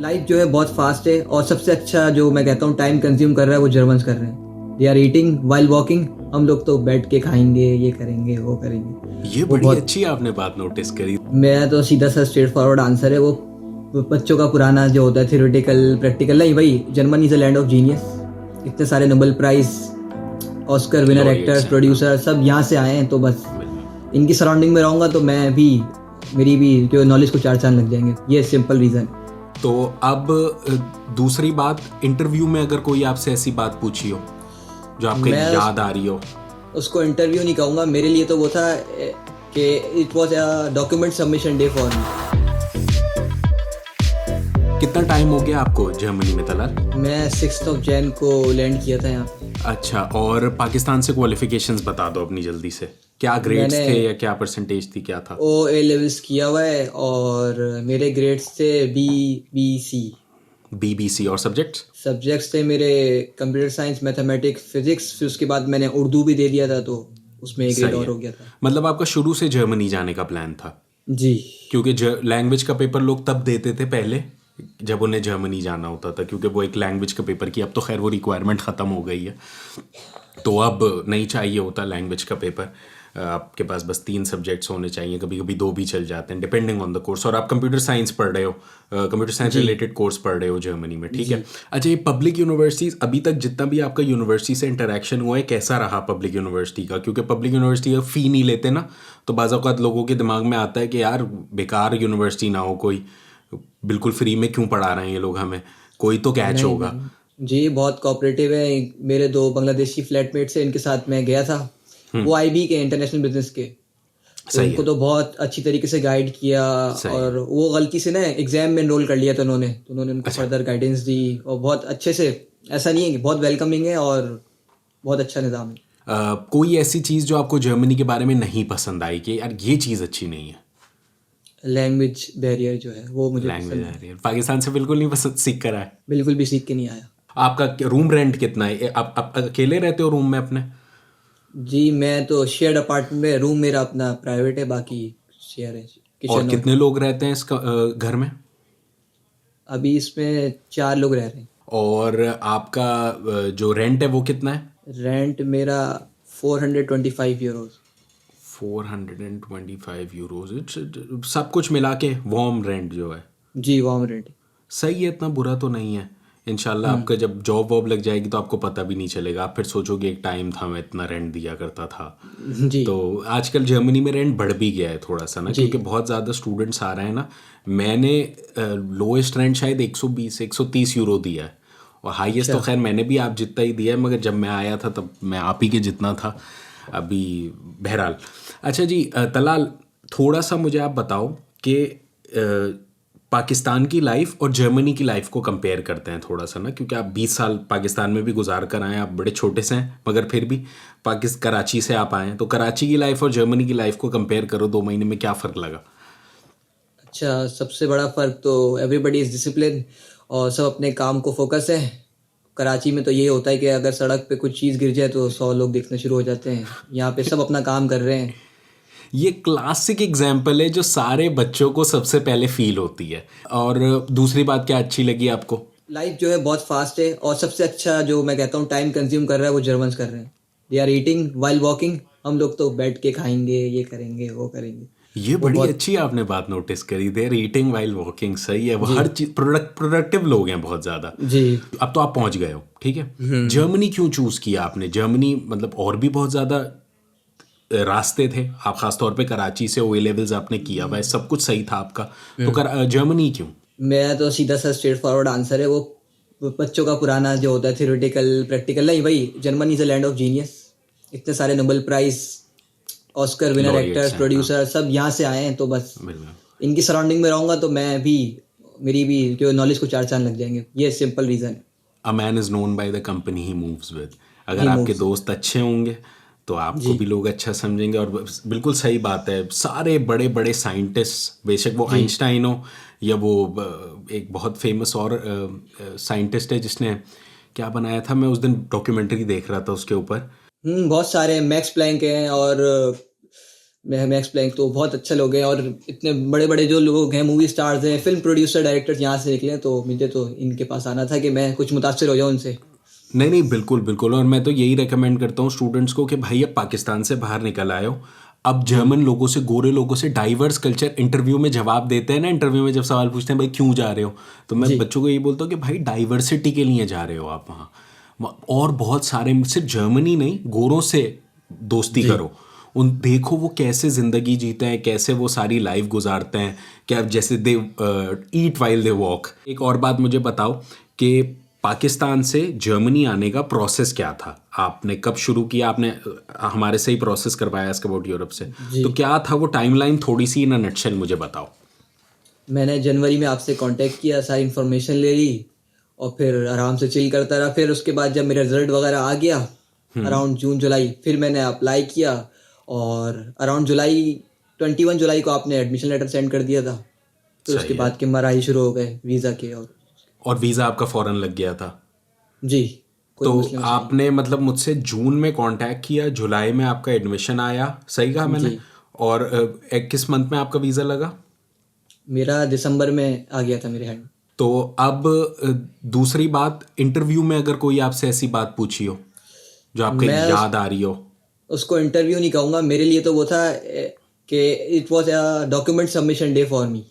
Life जो है बहुत फास्ट है और सबसे अच्छा जो मैं कहता हूँ टाइम कंज्यूम कर रहा है वो जर्मन्स कर रहे हैं। They are eating while walking, हम लोग तो बैठ के खाएंगे, ये करेंगे वो करेंगे। ये वो बड़ी बहुत, अच्छी आपने बात नोटिस करी। मेरा तो सीधा सा स्ट्रेट फॉरवर्ड आंसर है वो बच्चों का पुराना जो होता है थियोरेटिकल प्रैक्टिकल नहीं, वही Germany is a land of genius. इतने सारे Nobel prize, Oscar winner laureates actors, हैं, हाँ। प्रोड्यूसर सब यहाँ से आए हैं, तो बस बिल्कुल। इनकी सराउंडिंग में रहूंगा तो मैं भी, मेरी भी जो नॉलेज को चार चांद लग जाएंगे। ये सिंपल रीजन। तो अब दूसरी बात, इंटरव्यू में अगर कोई आपसे ऐसी बात पूछी हो जो आपको मैं याद आ रही हो। उसको इंटरव्यू नहीं कहूँगा, मेरे लिए तो वो था कि it was a document submission day for me. कितना टाइम हो गया आपको जर्मनी में तलाल? मैं 6 जनवरी को लैंड किया था यहाँ पे। अच्छा, और पाकिस्तान से क्वालिफिकेशंस बता दो अपनी जल्दी से। क्या ग्रेड्स मैंने थे या क्या परसेंटेज थी, क्या था? ओ ए लेवल्स किया हुआ है और मेरे ग्रेड्स थे BBC। BBC और सब्जेक्ट्स? सब्जेक्ट्स थे मेरे कंप्यूटर साइंस, मैथमेटिक्स, फिजिक्स, फिर उसके बाद मैंने उर्दू भी दे दिया था तो उसमें एक ग्रेड सही और है। हो गया था। मतलब आपका शुरू से जर्मनी जाने का प्लान था? जी। क्योंकि लैंग्वेज का पेपर लोग तब देते थे पहले जब उन्हें जर्मनी जाना होता था, क्योंकि वो एक लैंग्वेज का पेपर की, अब तो खैर वो रिक्वायरमेंट ख़त्म हो गई है, तो अब नहीं चाहिए होता लैंग्वेज का पेपर। आपके पास बस 3 सब्जेक्ट्स होने चाहिए, कभी कभी 2 भी चल जाते हैं डिपेंडिंग ऑन द कोर्स। और आप कंप्यूटर साइंस पढ़ रहे हो, कंप्यूटर साइंस जी। रिलेटेड कोर्स पढ़ रहे हो जर्मनी में, ठीक जी। है। अच्छा, ये पब्लिक यूनिवर्सिटीज़, अभी तक जितना भी आपका यूनिवर्सिटी से इंटरेक्शन हुआ है, कैसा रहा पब्लिक यूनिवर्सिटी का? क्योंकि पब्लिक यूनिवर्सिटी का फ़ी नहीं लेते ना, तो बाज़ औक़ात लोगों के दिमाग में आता है कि यार बेकार यूनिवर्सिटी ना हो कोई, बिल्कुल फ्री में क्यों पढ़ा रहे हैं ये लोग हमें, कोई तो कैच नहीं होगा। नहीं जी, बहुत कोऑपरेटिव है। मेरे 2 बांग्लादेशी फ्लैटमेट्स हैं, इनके साथ मैं गया था। वो IB के इंटरनेशनल बिजनेस के, तो सही उनको है। तो बहुत अच्छी तरीके से गाइड किया। सही है। और वो गलती से ना एग्जाम में एनरोल कर लिया था उन्होंने, तो उन्होंने उनको अच्छा। फर्दर गाइडेंस दी और बहुत अच्छे से। ऐसा नहीं है कि बहुत वेलकमिंग है और बहुत अच्छा निज़ाम है। कोई ऐसी चीज़ जो आपको जर्मनी के बारे में नहीं पसंद आई कि यार ये चीज़ अच्छी नहीं है? लैंग्वेज बैरियर जो है वो मुझे लैंग्वेज पसंद आ नहीं, रही है, पाकिस्तान से बिल्कुल नहीं पसंद, सीख कर आए? बिल्कुल भी सीख के नहीं आया। आपका रूम रेंट कितना है? आप अकेले रहते हो रूम में अपने? जी, मैं तो शेयर्ड अपार्टमेंट में, रूम मेरा अपना प्राइवेट है, बाकी शेयर है, और किचन और कितने लोग रहते हैं इस घर में? अभी इसमें 4 लोग रह रहे हैं। और आपका जो रेंट है वो कितना है? रेंट मेरा 425 यूरोज। 425 यूरोज, सब कुछ मिला के वार्म रेंट जो है? जी, वार्म रेंट। सही है, इतना बुरा तो नहीं है। इंशाल्लाह आपका जब जॉब वॉब लग जाएगी तो आपको पता भी नहीं चलेगा, आप फिर सोचोगे एक टाइम था मैं इतना रेंट दिया करता था। जी। तो आजकल जर्मनी में रेंट बढ़ भी गया है थोड़ा सा ना, जी। क्योंकि बहुत ज़्यादा स्टूडेंट्स आ रहे हैं ना। मैंने लोएस्ट रेंट शायद 120 130 यूरो दिया है, और हाईएस्ट तो अच्छा। खैर मैंने भी आप जितना ही दिया है, मगर जब मैं आया था तब मैं आप ही के जितना था अभी। बहरहाल, अच्छा जी, तलाल, थोड़ा सा मुझे आप बताओ कि पाकिस्तान की लाइफ और जर्मनी की लाइफ को कंपेयर करते हैं थोड़ा सा ना, क्योंकि आप 20 साल पाकिस्तान में भी गुजार कर आए हैं, आप बड़े छोटे से हैं मगर फिर भी कराची से आप आए हैं, तो कराची की लाइफ और जर्मनी की लाइफ को कंपेयर करो, 2 महीने में क्या फ़र्क लगा? अच्छा, सबसे बड़ा फ़र्क तो एवरीबडी इज़ डिसिप्लिन और सब अपने काम को फोकस है। कराची में तो ये होता है कि अगर सड़क पे कुछ चीज़ गिर जाए तो 100 लोग देखना शुरू हो जाते हैं। यहाँ पे सब अपना काम कर रहे हैं। ये क्लासिक एग्जाम्पल है जो सारे बच्चों को सबसे पहले फील होती है। और दूसरी बात क्या अच्छी लगी आपको? लाइफ जो है बहुत फास्ट है और सबसे अच्छा जो मैं कहता हूँ टाइम कंज्यूम कर रहा है वो जर्मन्स कर रहे हैं। They are eating while walking, हम लोग तो बैठ के खाएंगे, ये करेंगे वो करेंगे। ये वो बड़ी बहुत। अच्छी आपने बात नोटिस करी, देयर ईटिंग वाइल वॉकिंग। सही है, वो जी। हर चीज प्रोडक्टिव लोग हैं बहुत ज़्यादा। जी। अब तो आप पहुंच गए हो, ठीक है। जर्मनी क्यों चूज़ किया आपने? जर्मनी मतलब और भी बहुत ज़्यादा रास्ते थे, आप खासतौर पे कराची से ओ लेवल्स आपने किया हुआ है, सब कुछ सही था आपका, तो जर्मनी क्यों? मेरा तो सीधा सा स्ट्रेट फॉरवर्ड आंसर है वो बच्चों का पुराना जो होता है थियोरेटिकल प्रैक्टिकल नहीं, वही Germany is a land of genius. इतने सारे Nobel prize, Oscar winner actors, laureates हैं, हाँ। प्रोड्यूसर सब यहाँ से आए हैं, तो बस बिल्कुल। इनकी सराउंडिंग में रहूंगा तो मैं भी, मेरी भी जो नॉलेज को चार चांद लग जाएंगे। ये simple reason. A man is known by the company he moves with. अगर ही आपके मूव्स। दोस्त अच्छे होंगे तो आपको जी। भी लोग अच्छा समझेंगे। और बिल्कुल सही बात है, सारे बड़े बड़े साइंटिस्ट, बेशक वो जी। आइंस्टाइन हो या वो एक बहुत फेमस और साइंटिस्ट है जिसने क्या बनाया था, मैं उस दिन डॉक्यूमेंट्री देख रहा था उसके ऊपर। बहुत सारे मैक्स प्लैंक हैं और मैं एक्सप्लेन तो बहुत अच्छे लोग हैं, और इतने बड़े बड़े जो लोग हैं, मूवी स्टार्स हैं, फिल्म प्रोड्यूसर, डायरेक्टर्स यहाँ से निकले हैं, तो मुझे तो इनके पास आना था कि मैं कुछ मुतासिर हो जाऊँ उनसे। नहीं नहीं, बिल्कुल बिल्कुल। और मैं तो यही रेकमेंड करता हूँ स्टूडेंट्स को कि भाई अब पाकिस्तान से बाहर निकल आए हो, अब जर्मन लोगों से, गोरे लोगों से, डाइवर्स कल्चर इंटरव्यू में जवाब देते हैं ना, इंटरव्यू में जब सवाल पूछते हैं भाई क्यों जा रहे हो, तो मैं जी बच्चों को यही बोलता हूँ कि भाई डाइवर्सिटी के लिए जा रहे हो आप वहाँ। और बहुत सारे, सिर्फ जर्मनी नहीं, गोरों से दोस्ती जी करो, उन देखो वो कैसे ज़िंदगी जीते हैं, कैसे वो सारी लाइफ गुजारते हैं, क्या जैसे दे ईट वाइल दे वॉक। एक और बात मुझे बताओ कि पाकिस्तान से जर्मनी आने का प्रोसेस क्या था, आपने कब शुरू किया, आपने हमारे से ही प्रोसेस करवाया इसका अबाउट यूरोप से, जी तो क्या था वो टाइमलाइन, थोड़ी सी इन नटशेल मुझे बताओ। मैंने जनवरी में आपसे कांटेक्ट किया, सारी इन्फॉर्मेशन ले ली, और फिर आराम से चिल करता रहा। फिर उसके बाद जब मेरा रिजल्ट वगैरह आ गया अराउंड जून जुलाई, फिर मैंने अप्लाई किया, और अराउंड जुलाई 21 जुलाई को आपने एडमिशन लेटर सेंड कर दिया था। फिर उसके सही है। बाद के मराही शुरू हो गए वीज़ा के। और वीज़ा आपका फ़ौरन लग गया था? जी, कोई तो मुस्लिम मसला नहीं। आपने मतलब मुझसे जून में कांटेक्ट किया, जुलाई में आपका एडमिशन आया, सही कहा मैंने? जी और किस मंथ में आपका वीज़ा लगा? मेरा दिसंबर में आ गया था मेरे हैंड। तो अब दूसरी बात, इंटरव्यू में अगर कोई आपसे ऐसी बात पूछी हो जो आपको मैं याद आ रही हो? उसको इंटरव्यू नहीं कहूँगा, मेरे लिए तो वो था कि it was a document submission day for me.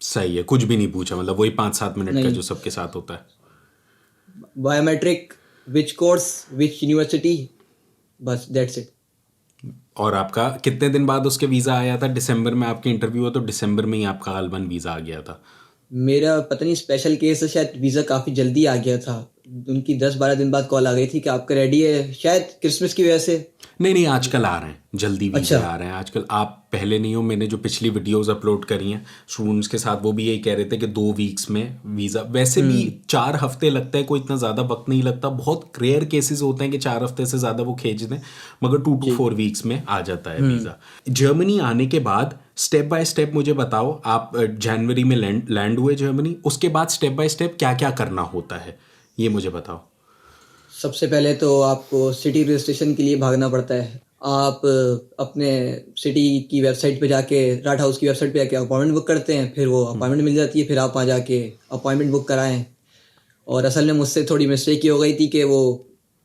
सही है, कुछ भी नहीं पूछा, मतलब वही 5-7 मिनट का नहीं, जो सबके साथ होता है। Biometric, which course, which university, बस दैट्स इट। और आपका कितने दिन बाद उसके वीज़ा आया था? दिसंबर में आपकी इंटरव्यू हुआ, तो दिसंबर में ही आपका गालबन वीज़ा आ गया था। मेरा पता नहीं स्पेशल केस है, शायद वीज़ा काफ़ी जल्दी आ गया था। उनकी 10-12 दिन बाद कॉल आ गई थी कि आपका रेडी है, शायद क्रिसमस की वजह से। नहीं नहीं, आजकल आ रहे हैं, जल्दी वीज़े अच्छा, आ रहे हैं आजकल। आप पहले नहीं हो, मैंने जो पिछली वीडियोस अपलोड करी हैं स्टूडेंट्स के साथ, वो भी यही कह रहे थे कि 2 वीक्स में वीज़ा, वैसे भी 4 हफ्ते लगता है, कोई इतना ज़्यादा वक्त नहीं लगता, बहुत रेयर केसेस होते हैं कि 4 हफ्ते से ज़्यादा वो खींच दें, मगर 2 to 4 वीक्स में आ जाता है वीज़ा। जर्मनी आने के बाद स्टेप बाय स्टेप मुझे बताओ, आप जनवरी में लैंड हुए जर्मनी, उसके बाद स्टेप बाय स्टेप क्या क्या करना होता है, ये मुझे बताओ। सबसे पहले तो आपको सिटी रजिस्ट्रेशन के लिए भागना पड़ता है। आप अपने सिटी की वेबसाइट पे जाके, राट हाउस की वेबसाइट पे जाके अपॉइंटमेंट बुक करते हैं, फिर वो अपॉइंटमेंट मिल जाती है, फिर आप वहाँ जाके अपॉइंटमेंट बुक कराएं। और असल में मुझसे थोड़ी मिस्टेक ये हो गई थी कि वो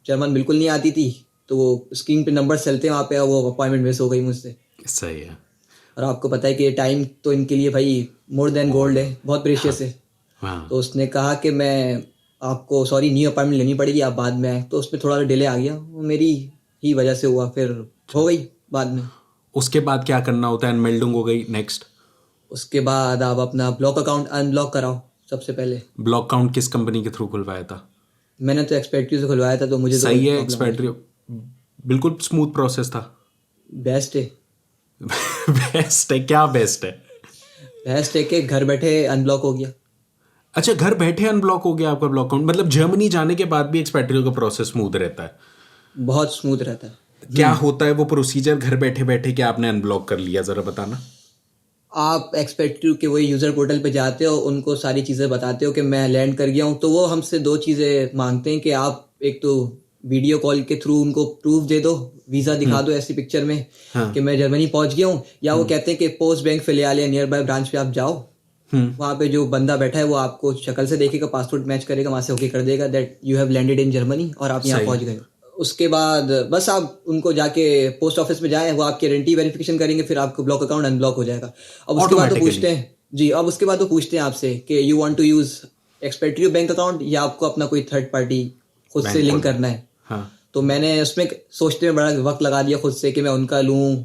जर्मन बिल्कुल नहीं आती थी, तो वो स्क्रीन पे नंबर चलते हैं वहाँ पे, वो अपॉइंटमेंट मिस हो गई मुझसे। सही है। और आपको पता है कि टाइम तो इनके लिए भाई मोर देन गोल्ड है, बहुत प्रेशियस है। हाँ, तो उसने कहा कि मैं आपको सॉरी न्यू अपॉइंटमेंट लेनी पड़ेगी, आप बाद में आए। तो उसमें थोड़ा डिले आ गया, वो मेरी ही वजह से हुआ, फिर हो गई बाद में। उसके बाद क्या करना होता है? अनमेल्डिंग हो गई, नेक्स्ट? उसके बाद आप अपना ब्लॉक अकाउंट अनब्लॉक कराओ सबसे पहले। ब्लॉक अकाउंट किस कंपनी के थ्रू खुलवाया था? मैंने तो एक्सपेक्टिव से खुलवाया था, तो मुझे तो कोई सही है, प्रॉब्लम नहीं। एक्सपेट्रियो, बिल्कुल स्मूथ प्रोसेस था। बेस्ट है। बेस्ट है? क्या बेस्ट है? बेस्ट है कि घर बैठे अनब्लॉक हो गया। अच्छा, घर बैठे अनब्लॉक हो गया आपका ब्लॉक अकाउंट? मतलब जर्मनी जाने के बाद भी एक्सपेट्रियो का प्रोसेस स्मूथ रहता है? बहुत स्मूथ रहता है। क्या होता है वो प्रोसीजर घर बैठे बैठे कि आपने अनब्लॉक कर लिया, जरा बताना। आप एक्सपेक्टिव के वही यूज़र पोर्टल पे जाते हो, उनको सारी चीज़ें बताते हो कि मैं लैंड कर गया हूँ, तो वो हमसे 2 चीज़ें मांगते हैं कि आप एक तो वीडियो कॉल के थ्रू उनको प्रूफ दे दो, वीज़ा दिखा दो ऐसी पिक्चर में हाँ। कि मैं जर्मनी पहुंच गया हूँ, या वो कहते हैं कि पोस्ट बैंक फिलियाल या नियर बाय ब्रांच पे आप जाओ, वहाँ पे जो बंदा बैठा है वो आपको शक्ल से देखेगा, पासपोर्ट मैच करेगा, वहाँ से ओके कर देगा that you have landed in Germany और आप यहाँ सही। पहुंच गए। उसके बाद बस आप उनको जाके पोस्ट ऑफिस में जाएं, वो आपकी आइडेंटिटी वेरिफिकेशन करेंगे, फिर आपको ब्लॉक अकाउंट अनब्लॉक हो जाएगा। अब उसके बाद वो पूछते हैं जी, अब उसके बाद वो पूछते हैं आपसे कि you want to use Expatrio bank account या आपको अपना कोई थर्ड पार्टी खुद से लिंक करना है। हाँ। तो मैंने उसमें सोचते में बड़ा वक्त लगा दिया खुद से कि मैं उनका लूँ,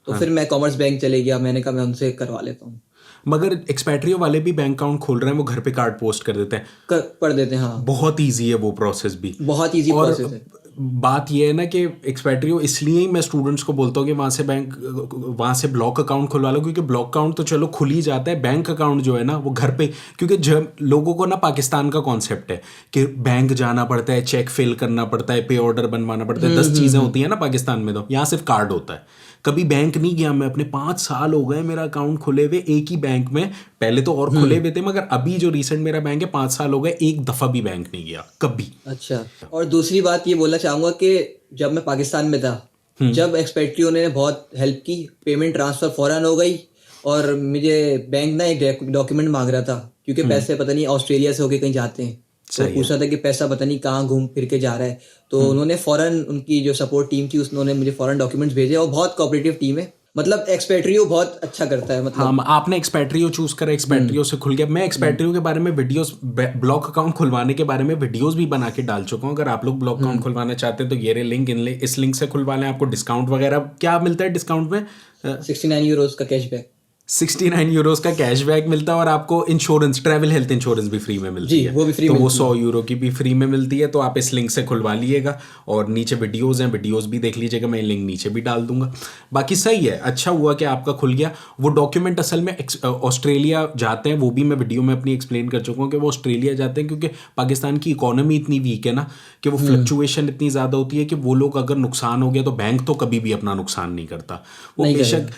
तो फिर मैं कॉमर्स बैंक चले गया, मैंने कहा मैं उनसे करवा लेता हूँ। मगर एक्सपेट्रियो वाले भी बैंक अकाउंट खोल रहे हैं, वो घर पे कार्ड पोस्ट कर देते हैं, पढ़ देते हैं। हाँ, बहुत ईजी है वो प्रोसेस भी। बहुत ईजी और प्रोसेस है। बात ये है ना कि एक्सपेट्रियो, इसलिए ही मैं स्टूडेंट्स को बोलता हूँ कि वहाँ से ब्लॉक अकाउंट खुलवा लो, क्योंकि ब्लॉक अकाउंट तो चलो खुल ही जाता है, बैंक अकाउंट जो है ना वो घर पे, क्योंकि जब लोगों को ना पाकिस्तान का कॉन्सेप्ट है कि बैंक जाना पड़ता है, चेक फिल करना पड़ता है, पे ऑर्डर बनवाना पड़ता है, 10 चीज़ें होती हैं ना पाकिस्तान में, तो यहाँ सिर्फ कार्ड होता है। कभी बैंक नहीं गया मैं, अपने 5 साल हो गए मेरा अकाउंट खुले हुए एक ही बैंक में, पहले तो और खुले हुए थे, मगर अभी जो रिसेंट मेरा बैंक है 5 साल हो गए, एक दफ़ा भी बैंक नहीं गया कभी। अच्छा, और दूसरी बात ये बोलना चाहूँगा कि जब मैं पाकिस्तान में था जब एक्सपेट्रियो ने बहुत हेल्प की, पेमेंट ट्रांसफ़र फ़ौरन हो गई। और मुझे बैंक ना एक डॉक्यूमेंट मांग रहा था, क्योंकि पैसे पता नहीं ऑस्ट्रेलिया से होके कहीं जाते हैं, तो सही है। पूछ रहा था कि पैसा पता नहीं कहाँ घूम फिर के जा रहा है। तो उन्होंने फ़ौरन, उनकी जो सपोर्ट टीम थी उन्होंने मुझे फ़ौरन डॉक्यूमेंट्स भेजे, और बहुत कोऑपरेटिव टीम है। मतलब एक्सपेट्रियो बहुत अच्छा करता है, मतलब हाँ, आपने एक्सपेट्रियो चूज करा, एक्सपेट्रियो से खुल गया। मैं एक्सपेट्रियो के बारे में वीडियोस, ब्लॉग अकाउंट खुलवाने के बारे में वीडियोस भी बना के डाल चुका हूँ। अगर आप लोग ब्लॉग अकाउंट खुलवाना चाहते हैं तो ये लिंक, इस लिंक से खुलवा लें। आपको डिस्काउंट वगैरह क्या मिलता है डिस्काउंट में? 69 यूरोज का कैशबैक। 69 यूरोस का कैशबैक मिलता है, और आपको इंश्योरेंस, ट्रैवल हेल्थ इंश्योरेंस भी फ्री में मिलती जी, है। वो भी फ्री तो वो मिलती 100 यूरो की भी फ्री में मिलती है। तो आप इस लिंक से खुलवा लीजिएगा, और नीचे वीडियोस हैं, वीडियोस भी देख लीजिएगा। मैं लिंक नीचे भी डाल दूंगा। बाकी सही है, अच्छा हुआ कि आपका खुल गया। वो डॉक्यूमेंट असल में ऑस्ट्रेलिया जाते हैं, वो भी मैं वीडियो में अपनी एक्सप्लेन कर चुका हूँ कि वो ऑस्ट्रेलिया जाते हैं क्योंकि पाकिस्तान की इकोनॉमी इतनी वीक है ना, कि वो फ्लक्चुएशन इतनी ज़्यादा होती है कि वो लोग, अगर नुकसान हो गया तो बैंक तो कभी भी अपना नुकसान नहीं करता। वो नहीं बेशक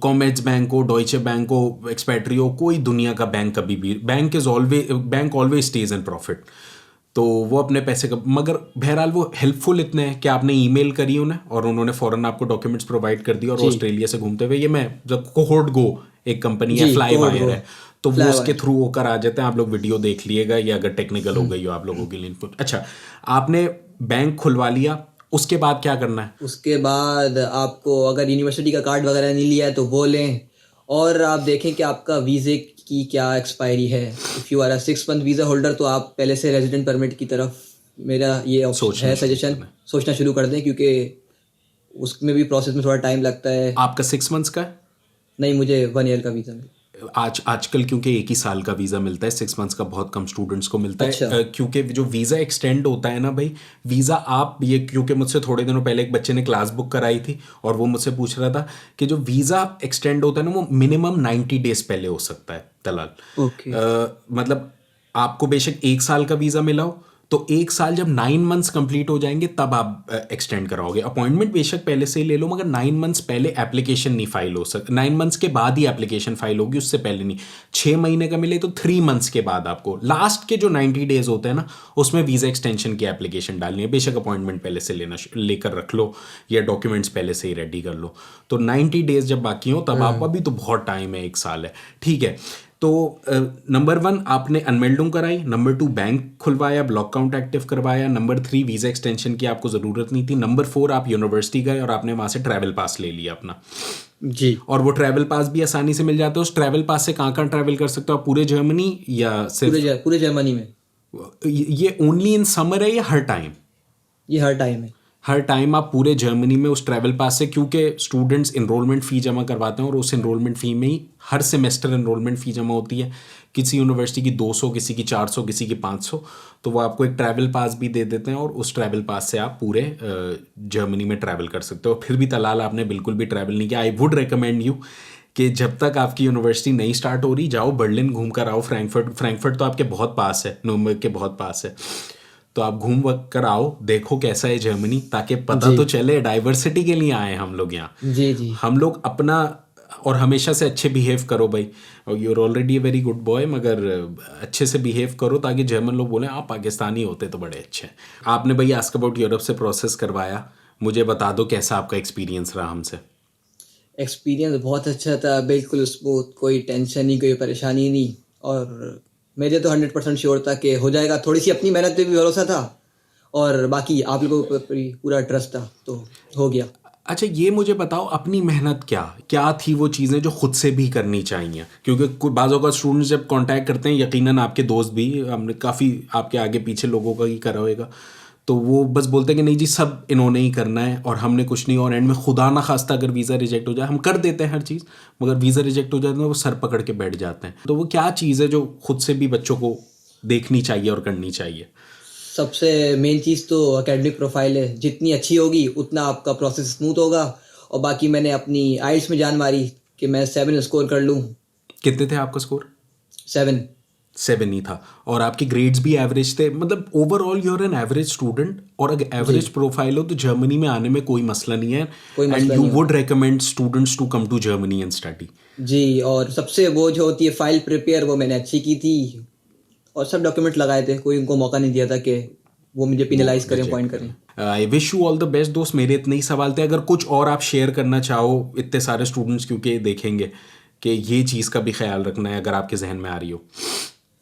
कॉमर्स बैंक हो, डॉइचे बैंक हो, एक्सपेट्रियो, कोई दुनिया का बैंक, कभी भी bank always stage in profit. तो वो अपने पैसे का, मगर बहरहाल वो हेल्पफुल इतने हैं कि आपने ईमेल करी उन्हें और उन्होंने फ़ौरन आपको डॉक्यूमेंट्स प्रोवाइड कर दिए। और ऑस्ट्रेलिया से घूमते हुए, ये मैं जब कोहोर्ट गो एक कंपनी है, जी, फ्लाई कोहोर्ट वायर गो, है, तो वो फ्लाई उसके वायर। थ्रू होकर आ जाते हैं। आप लोग वीडियो देख लिएगा, या अगर टेक्निकल हो गई हो आप लोगों के लिए इनपुट। अच्छा, आपने बैंक खुलवा लिया, उसके बाद क्या करना है? उसके बाद आपको अगर यूनिवर्सिटी का कार्ड वगैरह नहीं लिया है तो वो लें, और आप देखें कि आपका वीज़े की क्या एक्सपायरी है। If you are a 6 month visa holder तो आप पहले से रेजिडेंट परमिट की तरफ, मेरा ये ऑप्शन है, सजेशन, सोचना शुरू कर दें, क्योंकि उसमें भी प्रोसेस में थोड़ा टाइम लगता है। आपका 6 मंथ्स का है? नहीं, मुझे 1 ईयर का वीज़ा मिला। आजकल क्योंकि एक ही साल का वीज़ा मिलता है, 6 मंथ्स का बहुत कम स्टूडेंट्स को मिलता है। अच्छा। क्योंकि जो वीज़ा एक्सटेंड होता है ना भाई, वीज़ा आप ये, क्योंकि मुझसे थोड़े दिनों पहले एक बच्चे ने क्लास बुक कराई थी, और वो मुझसे पूछ रहा था कि जो वीज़ा एक्सटेंड होता है ना, वो मिनिमम 90 डेज पहले हो सकता है दलाल। ओके। मतलब आपको बेशक 1 साल का वीज़ा मिला हो, तो 1 साल जब 9 मंथ्स कंप्लीट हो जाएंगे तब आप एक्सटेंड कराओगे। अपॉइंटमेंट बेशक पहले से ही ले लो, मगर 9 मंथ्स पहले एप्लीकेशन नहीं फाइल हो सकता। 9 मंथ्स के बाद ही एप्लीकेशन फाइल होगी, उससे पहले नहीं। 6 महीने का मिले तो 3 मंथ्स के बाद आपको लास्ट के जो 90 डेज होते हैं ना, उसमें वीज़ा एक्सटेंशन की एप्लीकेशन डालनी है। बेशक अपॉइंटमेंट पहले से लेकर रख लो, या डॉक्यूमेंट्स पहले से ही रेडी कर लो। तो 90 डेज जब बाकी हो तब आप, अभी तो बहुत टाइम है, 1 साल है, ठीक है। तो नंबर 1 आपने अनमेल्डिंग कराई, नंबर 2 बैंक खुलवाया, ब्लॉक अकाउंट एक्टिव करवाया, नंबर 3 वीज़ा एक्सटेंशन की आपको ज़रूरत नहीं थी, नंबर 4 आप यूनिवर्सिटी गए और आपने वहाँ से ट्रैवल पास ले लिया अपना। जी। और वो ट्रैवल पास भी आसानी से मिल जाता है। उस ट्रैवल पास से कहाँ कहाँ ट्रैवल कर सकते हो आप? पूरे जर्मनी या सिर्फ पूरे जर्मनी में? ये ओनली इन समर है या हर टाइम? ये हर टाइम है। हर टाइम आप पूरे जर्मनी में उस ट्रैवल पास से, क्योंकि स्टूडेंट्स इनरोलमेंट फ़ी जमा करवाते हैं, और उस इनरोलमेंट फ़ी में ही हर सेमेस्टर इनरोलमेंट फ़ी जमा होती है। किसी यूनिवर्सिटी की 200, किसी की 400, किसी की 500। तो वो आपको एक ट्रैवल पास भी दे देते हैं, और उस ट्रैवल पास से आप पूरे जर्मनी में ट्रैवल कर सकते हो। फिर भी तलाल आपने बिल्कुल भी ट्रैवल नहीं किया, आई वुड रिकमेंड यू कि जब तक आपकी यूनिवर्सिटी नहीं स्टार्ट हो रही, जाओ बर्लिन घूम कर आओ, फ्रैंकफर्ट तो आपके बहुत पास है, नूरम्बर्ग के बहुत पास है। तो आप घूम कर आओ, देखो कैसा है जर्मनी, ताकि पता तो चले। डाइवर्सिटी के लिए आए हम लोग यहाँ। जी जी। हम लोग अपना, और हमेशा से अच्छे बिहेव करो भाई। You are already a very good boy, मगर अच्छे से बिहेव करो ताकि जर्मन लोग बोलें आप पाकिस्तानी होते तो बड़े अच्छे हैं। आपने भाई आस्क अबाउट यूरोप से प्रोसेस करवाया, मुझे बता दो कैसा आपका एक्सपीरियंस रहा हमसे। एक्सपीरियंस बहुत अच्छा था, बिल्कुल स्मूथ, कोई टेंशन नहीं, कोई परेशानी नहीं। और मुझे तो 100% श्योर था कि हो जाएगा। थोड़ी सी अपनी मेहनत पे भी भरोसा था, और बाकी आप लोगों पर पूरा ट्रस्ट था, तो हो गया। अच्छा, ये मुझे बताओ, अपनी मेहनत क्या थी वो चीज़ें जो खुद से भी करनी चाहिए? क्योंकि कुछ बाज़ों का स्टूडेंट्स जब कांटेक्ट करते हैं, यकीनन आपके दोस्त भी, हमने काफ़ी आपके आगे पीछे लोगों का ही करा होगा, तो वो बस बोलते हैं कि नहीं जी सब इन्होंने ही करना है और हमने कुछ नहीं। और एंड में खुदा ना खास्ता अगर वीज़ा रिजेक्ट हो जाए, हम कर देते हैं हर चीज़, मगर वीज़ा रिजेक्ट हो जाता है वो सर पकड़ के बैठ जाते हैं। तो वो क्या चीज़ है जो खुद से भी बच्चों को देखनी चाहिए और करनी चाहिए? सबसे मेन चीज़ तो एकेडमिक प्रोफाइल है, जितनी अच्छी होगी उतना आपका प्रोसेस स्मूथ होगा। और बाकी मैंने अपनी आइल्स में जान मारी कि मैं 7 स्कोर कर लूँ। कितने थे आपका स्कोर? 7 ही था, और आपके ग्रेड्स भी एवरेज थे, मतलब overall you're an average student. और अगर एवरेज प्रोफाइल हो तो जर्मनी में आने में कोई मसला नहीं है, and you would recommend students to come to Germany and study. जी, और सबसे वो जो होती है फाइल प्रिपेयर, वो मैंने अच्छी की थी, और सब डॉक्यूमेंट लगाए थे, कोई उनको मौका नहीं दिया था कि वो मुझे पिनलाइज करें, पॉइंट करें। I wish you all the best दोस्त। मेरे इतने ही सवाल थे, अगर कुछ और आप शेयर करना चाहो, इतने सारे स्टूडेंट्स क्योंकि देखेंगे कि ये चीज़ का भी ख्याल रखना है अगर आपके जहन में आ रही हो।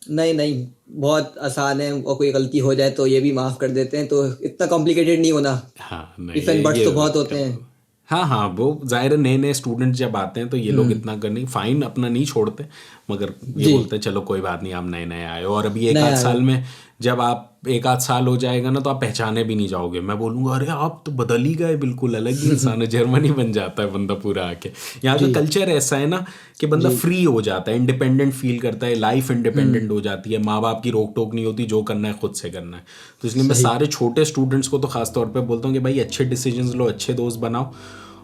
नहीं, बहुत आसान है, और कोई गलती हो जाए तो ये भी माफ़ कर देते हैं, तो इतना कॉम्प्लिकेटेड नहीं होना। हाँ नहीं, इफ एंड बट्स तो बहुत होते हैं। हाँ वो जाहिर है, नए नए स्टूडेंट जब आते हैं तो ये लोग इतना करने फाइन अपना नहीं छोड़ते, मगर ये बोलते हैं चलो कोई बात नहीं, आप नए नए आए हो। और अभी एक आध साल में जब आप एक आध साल हो जाएगा ना तो आप पहचाने भी नहीं जाओगे। मैं बोलूँगा अरे आप तो बदल ही गए, बिल्कुल अलग ही इंसान है। जर्मनी बन जाता है बंदा पूरा आके। यहाँ का कल्चर ऐसा है ना कि बंदा फ्री हो जाता है, इंडिपेंडेंट फील करता है, लाइफ इंडिपेंडेंट हो जाती है, माँ बाप की रोक टोक नहीं होती, जो करना है खुद से करना है। तो इसलिए मैं सारे छोटे स्टूडेंट्स को तो खास तौर पे बोलता हूँ कि भाई अच्छे डिसीजंस लो, अच्छे दोस्त बनाओ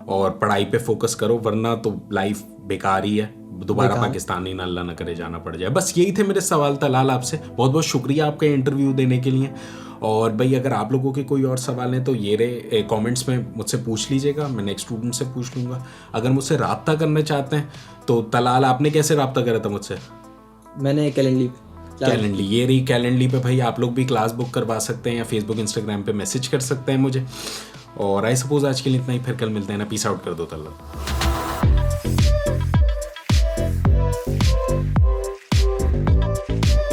और पढ़ाई पे फोकस करो, वरना तो लाइफ बेकार ही है, दोबारा पाकिस्तान ही ना अल्लाह ना करे जाना पड़ जाए। बस यही थे मेरे सवाल तलाल आपसे। बहुत बहुत शुक्रिया आपका इंटरव्यू देने के लिए। और भाई अगर आप लोगों के कोई और सवाल हैं तो ये रहे कमेंट्स में मुझसे पूछ लीजिएगा, मैं नेक्स्ट स्टूडेंट से पूछ लूँगा। अगर मुझसे रब्ता करना चाहते हैं तो तलाल आपने कैसे रब्ता करा था मुझसे? मैंने कैलेंडली, ये रही कैलेंडली पे भाई आप लोग भी क्लास बुक करवा सकते हैं या फेसबुक इंस्टाग्राम पे मैसेज कर सकते हैं मुझे। और आई सपोज आज के लिए इतना ही, फिर कल मिलते हैं ना। पीस आउट कर दो तल्ला।